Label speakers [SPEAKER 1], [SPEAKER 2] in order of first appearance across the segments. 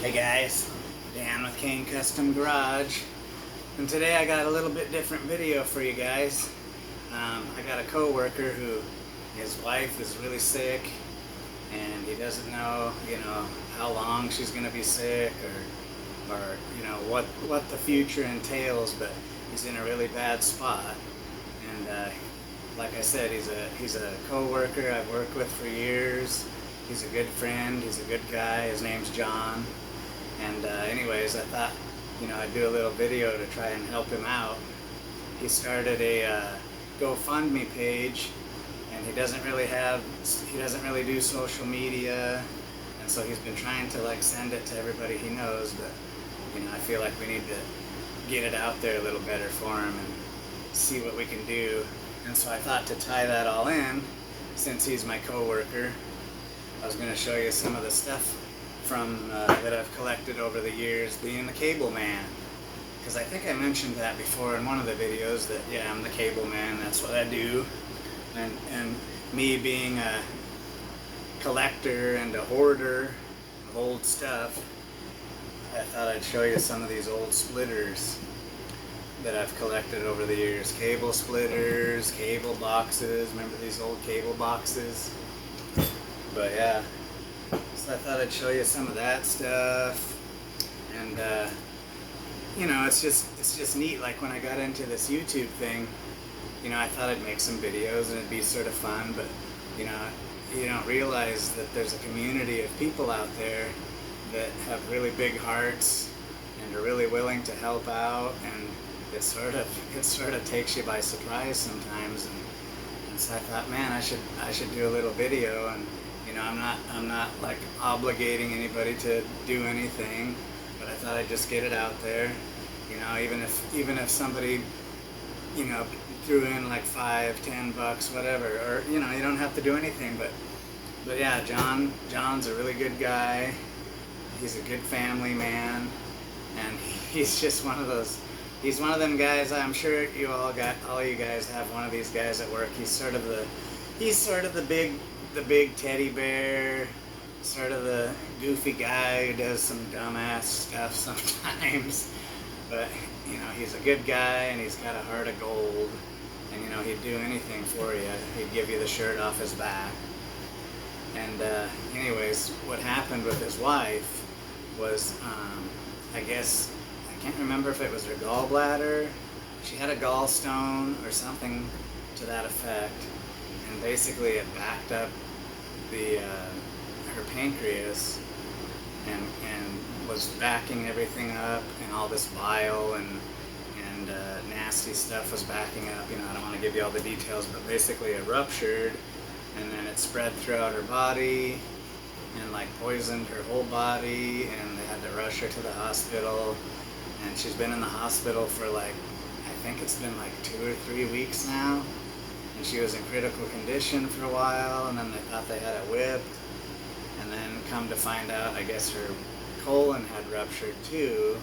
[SPEAKER 1] Hey guys, Dan with Kane Custom Garage, and today I got a little bit different video for you guys. I got a co-worker who, his wife is really sick, and he doesn't know, how long she's going to be sick, or what the future entails. But he's in a really bad spot, and like I said, he's a co-worker I've worked with for years. He's a good friend. He's a good guy. His name's John. And anyways, I thought, I'd do a little video to try and help him out. He started a GoFundMe page, and he doesn't really do social media, and so he's been trying to send it to everybody he knows. But I feel like we need to get it out there a little better for him and see what we can do. And so I thought to tie that all in, since he's my coworker, I was going to show you some of the stuff from that I've collected over the years, being the cable man. Because I think I mentioned that before in one of the videos, that yeah, I'm the cable man, that's what I do. And me being a collector and a hoarder of old stuff, I thought I'd show you some of these old splitters that I've collected over the years. Cable splitters, cable boxes. Remember these old cable boxes? But yeah, so I thought I'd show you some of that stuff. And it's just neat. Like when I got into this YouTube thing, I thought I'd make some videos and it'd be sort of fun. But you don't realize that there's a community of people out there that have really big hearts and are really willing to help out. And it sort of takes you by surprise sometimes. And so I thought, man, I should do a little video. And I'm not like obligating anybody to do anything, but I thought I'd just get it out there. Even if somebody, threw in like $5-10, whatever, or you don't have to do anything. But yeah, John's a really good guy. He's a good family man, and he's just one of those. He's one of them guys. I'm sure all you guys have one of these guys at work. He's sort of the big teddy bear, sort of the goofy guy who does some dumbass stuff sometimes. But he's a good guy, and he's got a heart of gold, and he'd do anything for you. He'd give you the shirt off his back. And anyways, what happened with his wife was, I guess, I can't remember if it was her gallbladder. She had a gallstone or something to that effect, and basically it backed up her pancreas and was backing everything up, and all this bile and nasty stuff was backing up. I don't want to give you all the details, but basically it ruptured, and then it spread throughout her body and poisoned her whole body, and they had to rush her to the hospital. And she's been in the hospital for I think it's been 2 or 3 weeks now. And she was in critical condition for a while, and then they thought they had it whipped. And then come to find out, I guess her colon had ruptured too.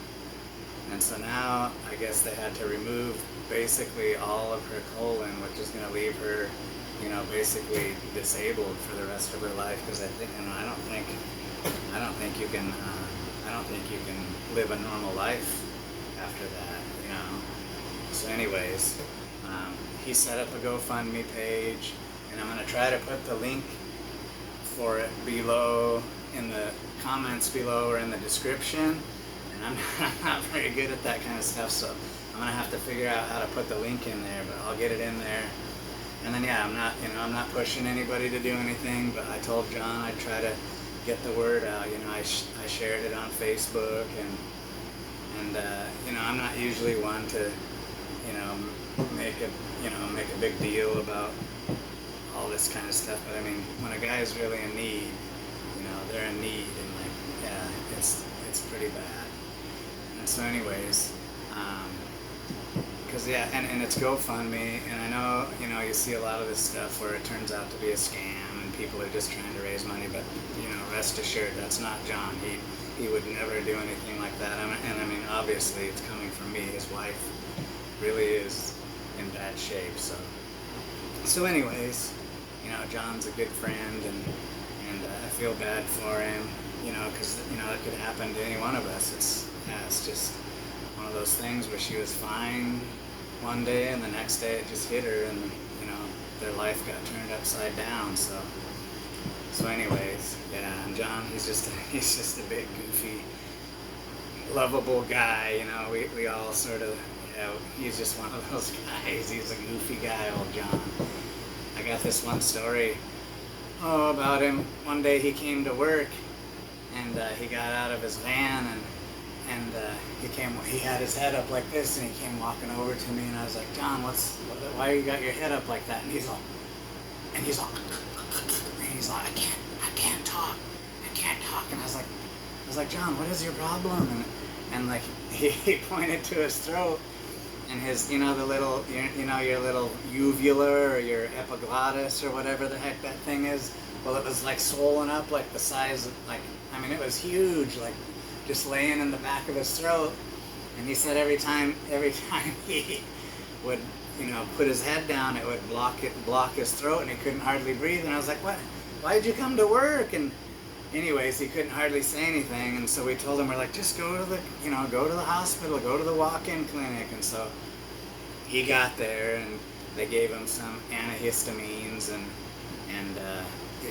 [SPEAKER 1] And so now, I guess they had to remove basically all of her colon, which is going to leave her, basically disabled for the rest of her life. Because I don't think you can live a normal life after that, So anyways, he set up a GoFundMe page, and I'm going to try to put the link for it below in the comments below or in the description. And I'm not very good at that kind of stuff, so I'm going to have to figure out how to put the link in there, but I'll get it in there. And then yeah, I'm not pushing anybody to do anything, but I told John I'd try to get the word out. I shared it on Facebook, and I'm not usually one to make a big deal about all this kind of stuff. But I mean, when a guy is really in need, they're in need, and yeah, it's pretty bad. And so anyways, because yeah, and it's GoFundMe, and I know you see a lot of this stuff where it turns out to be a scam and people are just trying to raise money. But rest assured, that's not John. He would never do anything like that. And I mean, obviously it's coming from me. His wife really is in bad shape. So anyways, John's a good friend, and I feel bad for him. because it could happen to any one of us. It's just one of those things where she was fine one day and the next day it just hit her, and their life got turned upside down. So anyways, yeah. And John, he's just a big goofy, lovable guy. We all sort of, he's just one of those guys. He's a goofy guy, old John. I got this one story about him. One day he came to work, and he got out of his van, and he had his head up like this, and he came walking over to me, and I was like, John, why you got your head up like that? And he's like, I can't talk, and I was like, John, what is your problem? And like he pointed to his throat, and his, the little, your little uvula or your epiglottis or whatever the heck that thing is. Well, it was like swollen up, like the size of, it was huge, like just laying in the back of his throat. And he said every time he would, put his head down, it would block his throat, and he couldn't hardly breathe. And I was like, what? Why'd you come to work? And anyways, he couldn't hardly say anything. And so we told him, we're like, just go to the hospital, go to the walk-in clinic. And so he got there, and they gave him some antihistamines, and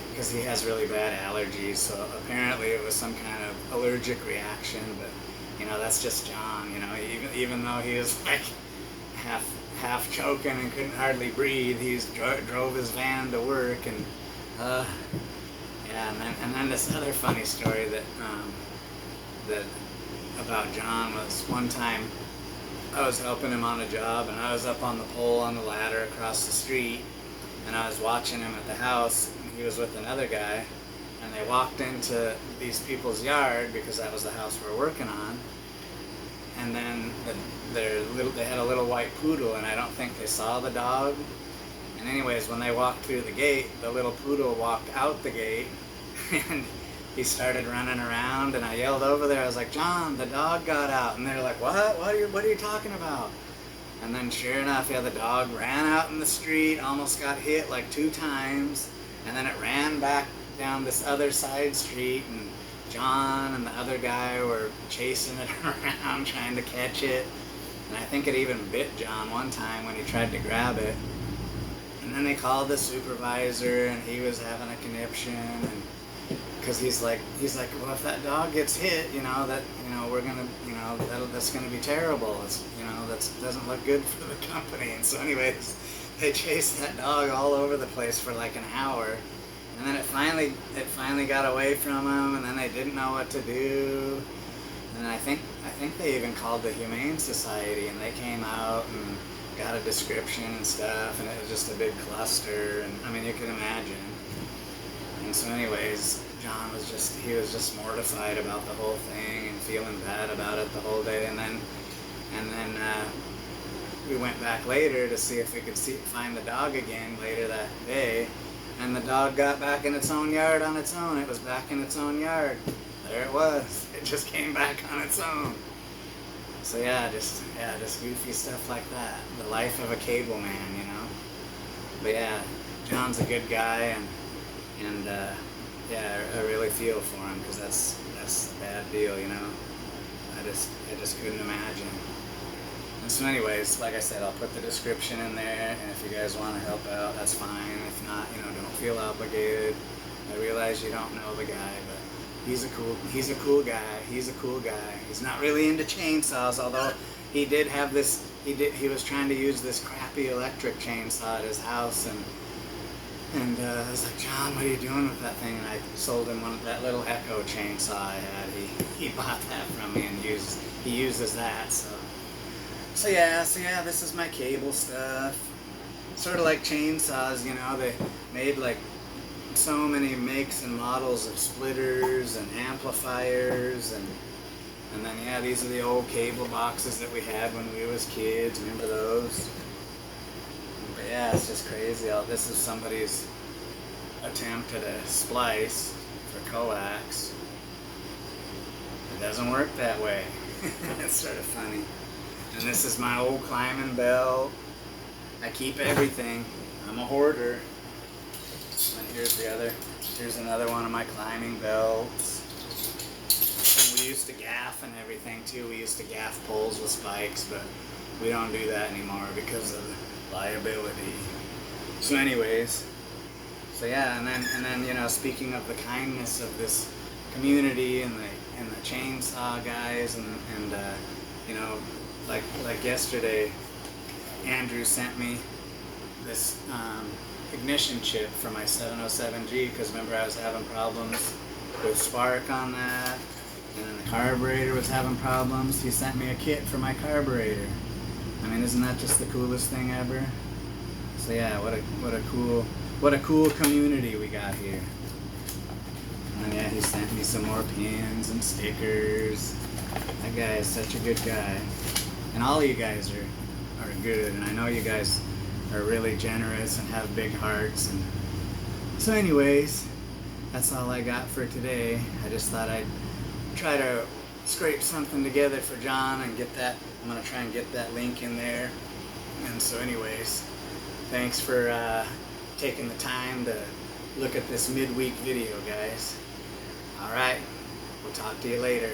[SPEAKER 1] because he has really bad allergies, so apparently it was some kind of allergic reaction. But that's just John. Even though he was like half choking and couldn't hardly breathe, he drove his van to work. And and then this other funny story that about John was, one time I was helping him on a job, and I was up on the pole on the ladder across the street, and I was watching him at the house. He was with another guy, and they walked into these people's yard because that was the house we were working on. And then they had a little white poodle, and I don't think they saw the dog. And anyways, when they walked through the gate, the little poodle walked out the gate, and he started running around, and I yelled over there. I was like, John, the dog got out. And they're like, what? What are you talking about? And then sure enough, the dog ran out in the street, almost got hit like 2 times. And then it ran back down this other side street, and John and the other guy were chasing it around, trying to catch it. And I think it even bit John one time when he tried to grab it. And then they called the supervisor, and he was having a conniption, and because he's like, well, if that dog gets hit, we're gonna, that's gonna be terrible. That doesn't look good for the company. And so anyways, they chased that dog all over the place for like an hour, and then it finally got away from him, and then they didn't know what to do. And I think they even called the Humane Society, and they came out and got a description and stuff, and it was just a big cluster, and you can imagine. And so anyways, John was just mortified about the whole thing and feeling bad about it the whole day. And then we went back later to see if we could find the dog again later that day, and the dog got back in its own yard on its own. It was back in its own yard. There it was. It just came back on its own. So just goofy stuff like that. The life of a cable man, But yeah, John's a good guy, and I really feel for him, because that's a bad deal, I just couldn't imagine. And so anyways, like I said, I'll put the description in there, and if you guys want to help out, that's fine. If not, don't feel obligated. I realize you don't know the guy, but he's a cool guy. He's a cool guy. He's not really into chainsaws, although he did have this, he was trying to use this crappy electric chainsaw at his house, and I was like, John, what are you doing with that thing? And I sold him that little Echo chainsaw I had. He bought that from me, and he uses that, So yeah, this is my cable stuff. Sort of like chainsaws, they made like so many makes and models of splitters and amplifiers, and then these are the old cable boxes that we had when we was kids. Remember those? But it's just crazy. This is somebody's attempt at a splice for coax. It doesn't work that way. It's sort of funny. And this is my old climbing belt. I keep everything. I'm a hoarder. And here's another one of my climbing belts. used to gaff and everything too. We used to gaff poles with spikes, but we don't do that anymore because of liability. So anyways, so yeah, and then you know, speaking of the kindness of this community and the chainsaw guys and you know, like yesterday, Andrew sent me this ignition chip for my 707G, because remember I was having problems with spark on that, and then the carburetor was having problems. He sent me a kit for my carburetor. I mean, isn't that just the coolest thing ever? So yeah, what a cool community we got here. And yeah, he sent me some more pins and stickers. That guy is such a good guy. And all you guys are good, and I know you guys are really generous and have big hearts. And so anyways, that's all I got for today. I just thought I'd try to scrape something together for John and get that. I'm gonna try and get that link in there. And so anyways, thanks for taking the time to look at this midweek video, guys. Alright, we'll talk to you later.